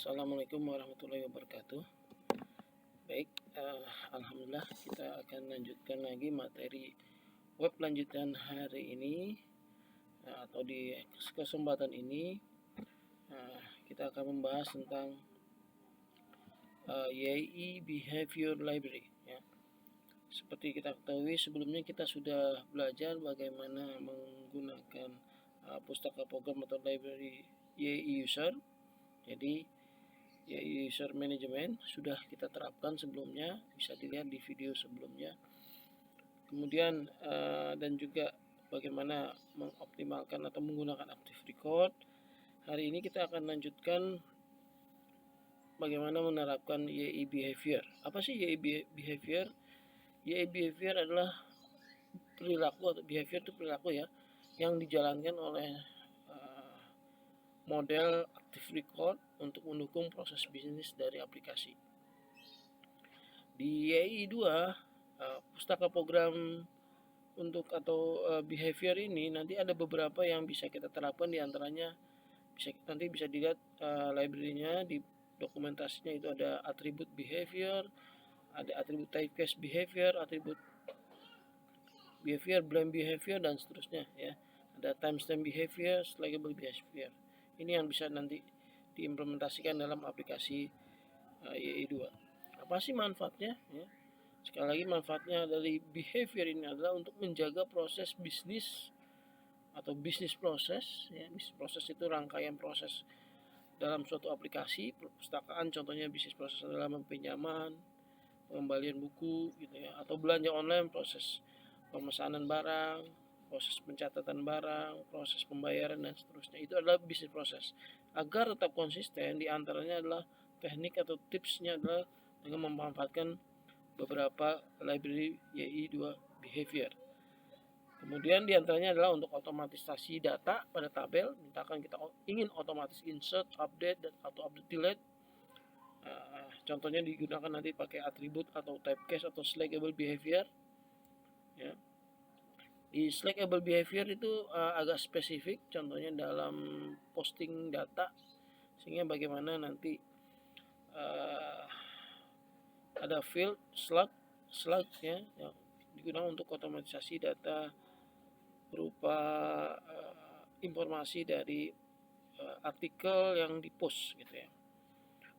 Assalamualaikum warahmatullahi wabarakatuh. Baik, alhamdulillah kita akan lanjutkan lagi materi web lanjutan hari ini, atau di kesempatan ini kita akan membahas tentang YAI Behavior Library ya. Seperti kita ketahui sebelumnya kita sudah belajar bagaimana menggunakan pustaka program atau library YAI user. Jadi user management sudah kita terapkan sebelumnya, bisa dilihat di video sebelumnya. Kemudian dan juga bagaimana mengoptimalkan atau menggunakan active record. Hari ini kita akan lanjutkan bagaimana menerapkan YAI behavior. Apa sih YAI behavior? YAI behavior adalah perilaku, atau behavior itu perilaku ya, yang dijalankan oleh model active record untuk mendukung proses bisnis dari aplikasi. Di YAI 2 pustaka program untuk atau behavior ini nanti ada beberapa yang bisa kita terapkan, diantaranya nanti bisa dilihat library-nya di dokumentasinya. Itu ada atribut behavior, ada atribut typecast behavior, atribut behavior, blame behavior, dan seterusnya ya. Ada timestamp behavior, selagable behavior. Ini yang bisa nanti diimplementasikan dalam aplikasi YAI 2. Apa sih manfaatnya ya? Sekali lagi, manfaatnya dari behavior ini adalah untuk menjaga proses bisnis atau bisnis proses ya. Bisnis proses itu rangkaian proses dalam suatu aplikasi perpustakaan, contohnya bisnis proses adalah pinjaman, pengembalian buku gitu ya, atau belanja online, proses pemesanan barang, proses pencatatan barang, proses pembayaran, dan seterusnya. Itu adalah bisnis proses. Agar tetap konsisten, diantaranya adalah teknik atau tipsnya adalah dengan memanfaatkan beberapa library YAI 2 behavior. Kemudian diantaranya adalah untuk otomatisasi data pada tabel. Misalkan kita ingin otomatis insert, update, dan atau update delete. Contohnya digunakan nanti pakai atribut atau typecast atau selagable behavior ya. Di selagable behavior itu agak spesifik, contohnya dalam posting data, sehingga bagaimana nanti ada field slug ya, yang digunakan untuk otomatisasi data berupa informasi dari artikel yang dipost gitu ya.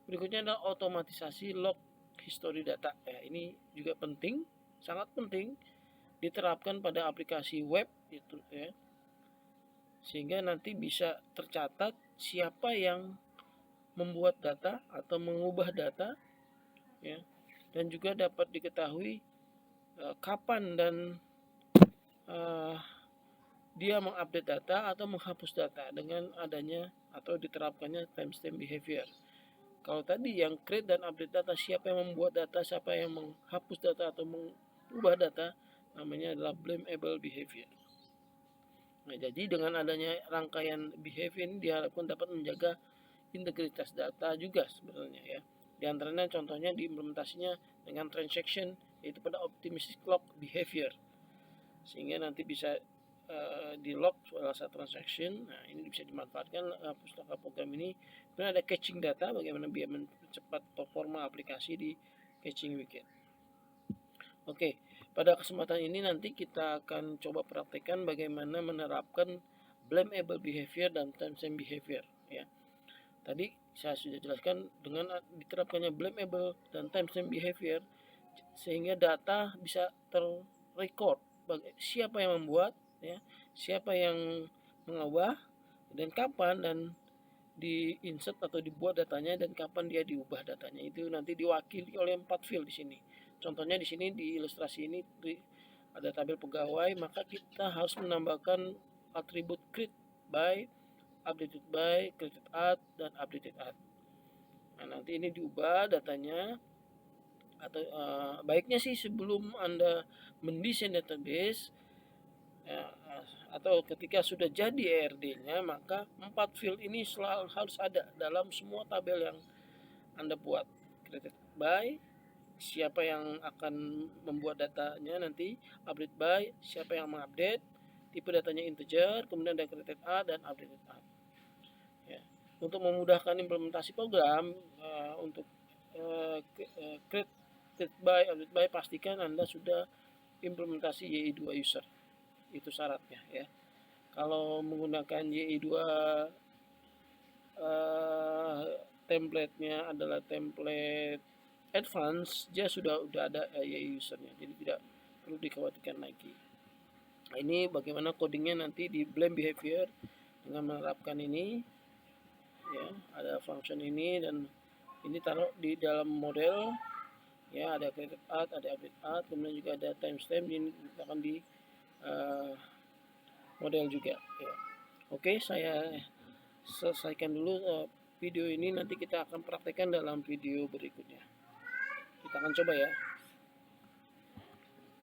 Berikutnya adalah otomatisasi log history data ya. Ini juga penting, sangat penting diterapkan pada aplikasi web itu ya, sehingga nanti bisa tercatat siapa yang membuat data atau mengubah data ya, dan juga dapat diketahui kapan dan dia mengupdate data atau menghapus data dengan adanya atau diterapkannya timestamp behavior. Kalau tadi yang create dan update data, siapa yang membuat data, siapa yang menghapus data atau mengubah data, namanya adalah blameable behavior. Nah, jadi dengan adanya rangkaian behavior ini diharapkan dapat menjaga integritas data juga sebenarnya ya. Di antaranya contohnya diimplementasinya dengan transaction, yaitu pada optimistic log behavior, sehingga nanti bisa di log salah satu transaction. Nah, ini bisa dimanfaatkan pustaka program ini. Kemudian ada caching data, bagaimana biar mempercepat performa aplikasi di caching wicket. Oke, pada kesempatan ini nanti kita akan coba praktekkan bagaimana menerapkan blameable behavior dan timestamp behavior ya. Tadi saya sudah jelaskan dengan diterapkannya blameable dan timestamp behavior, sehingga data bisa terrecord siapa yang membuat ya, siapa yang mengubah, dan kapan, dan di insert atau dibuat datanya, dan kapan dia diubah datanya. Itu nanti diwakili oleh 4 field di sini. Contohnya di sini di ilustrasi ini ada tabel pegawai, maka kita harus menambahkan atribut create by, updated by, created at, dan updated at. Nah, nanti ini diubah datanya. Atau baiknya sih sebelum Anda mendesain database ya, atau ketika sudah jadi ERD-nya, maka 4 field ini selalu harus ada dalam semua tabel yang Anda buat. Created by, siapa yang akan membuat datanya nanti, update by, siapa yang mengupdate, tipe datanya integer, kemudian ada created at dan updated at ya. Untuk memudahkan implementasi program, untuk create update by, pastikan Anda sudah implementasi YI2 user. Itu syaratnya ya. Kalau menggunakan YI2 template-nya adalah template advance, dia sudah ada YI usernya, jadi tidak perlu dikhawatirkan lagi. Nah, ini bagaimana codingnya nanti di blend behavior dengan menerapkan ini ya, ada function ini dan ini taruh di dalam model ya, ada created art, ada update art, kemudian juga ada timestamp ini akan di model juga ya. Oke, saya selesaikan dulu video ini, nanti kita akan praktekkan dalam video berikutnya. Kita akan coba ya.